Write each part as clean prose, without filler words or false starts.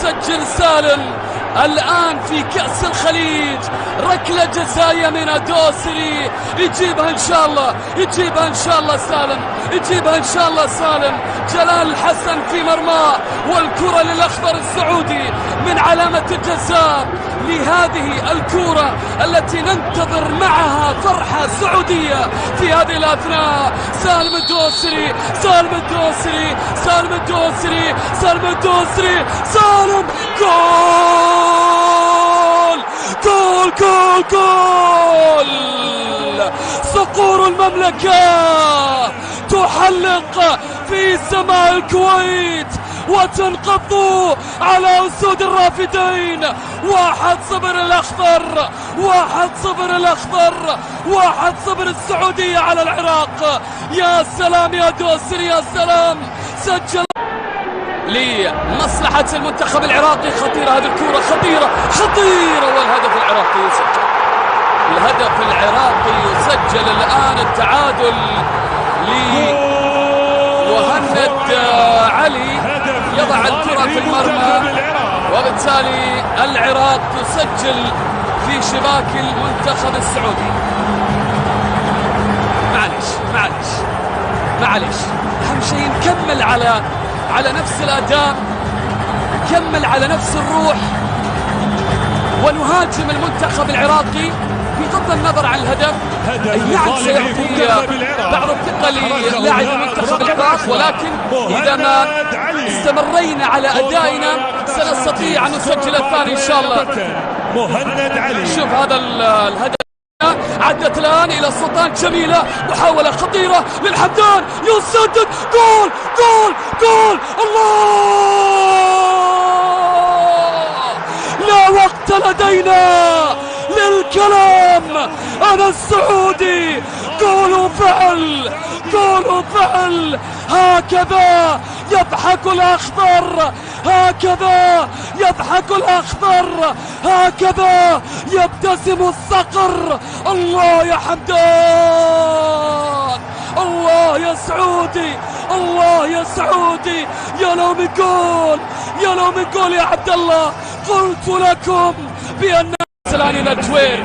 يسجل سالم الآن في كأس الخليج. ركلة جزائية من الدوسري، يجيبها إن شاء الله، يجيبها إن شاء الله سالم، يجيبها إن شاء الله سالم. جلال الحسن في مرماه، والكرة للأخضر السعودي من علامة الجزاء لهذه الكرة التي ننتظر معها فرحة سعودية في هذه الأثناء. سالم الدوسري، سالم الدوسري، سالم الدوسري، سالم الدوسري، سالم. جول جول جول جول. صقور المملكة تحلق في سماء الكويت وتنقض على أسود الرافدين. 1-0 الأخضر، 1-0 الأخضر، 1-0 السعودية على العراق. يا سلام يا دوسري، يا سلام. سجل لمصلحة المنتخب العراقي. خطيرة هذه الكرة، خطيرة خطيرة، والهدف العراقي يسجل. الهدف العراقي يسجل الآن. التعادل لمهند علي، يضع الكرة في المرمى، وبالتالي العراق تسجل في شباك المنتخب السعودي. معليش أهم شيء نكمل على نفس الأداء، نكمل على نفس الروح، ونهاجم المنتخب العراقي بغض النظر عن الهدف. نعم سيعطي بعض الثقة للاعب المنتخب العراق، ولكن إذا ما استمرينا على أدائنا سنستطيع أن نسجل الثاني إن شاء الله. مهند علي، شوف هذا الهدف، عدت الآن إلى السلطان. جميلة، محاولة خطيرة للحمدان، يسدد. جول جول جول. الله، لا وقت لدينا للكلام. أنا السعودي. قولوا فعل، قولوا فعل. هكذا يضحك الأخضر، هكذا يضحك الأخضر، هكذا يبتسم الصقر. الله يا حمدان، الله يا سعودي، الله يا سعودي. يا لو من جول، يا لو من جول يا عبد الله. قلت لكم بأن الآن إلى الجوير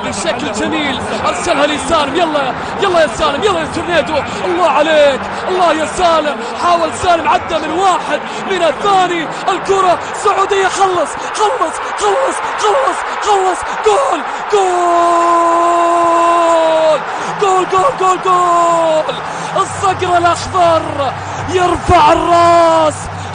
بشكل جميل، أرسلها لسالم. يلا يلا يا سالم، يلا يا تورنيدو. الله عليك، الله يا سالم. حاول سالم، عدى من واحد، من الثاني. الكرة سعودية. خلص خلص خلص خلص خلص. جول جول جول جول جول جول. الصقر الأخضر يرفع الراس،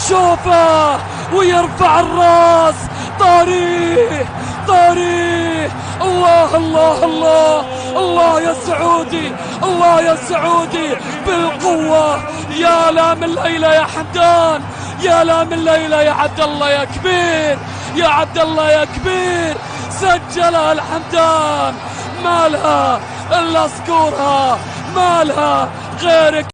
شوفه ويرفع الراس. طاريه طاريه. الله الله الله الله يا سعودي، الله يا سعودي بالقوة. يا لا من ليلى يا حمدان، يا لا من ليلى يا عبد الله يا كبير، يا عبد الله يا كبير. سجلها الحمدان، ما لها الا صقورها، ما لها غيرك.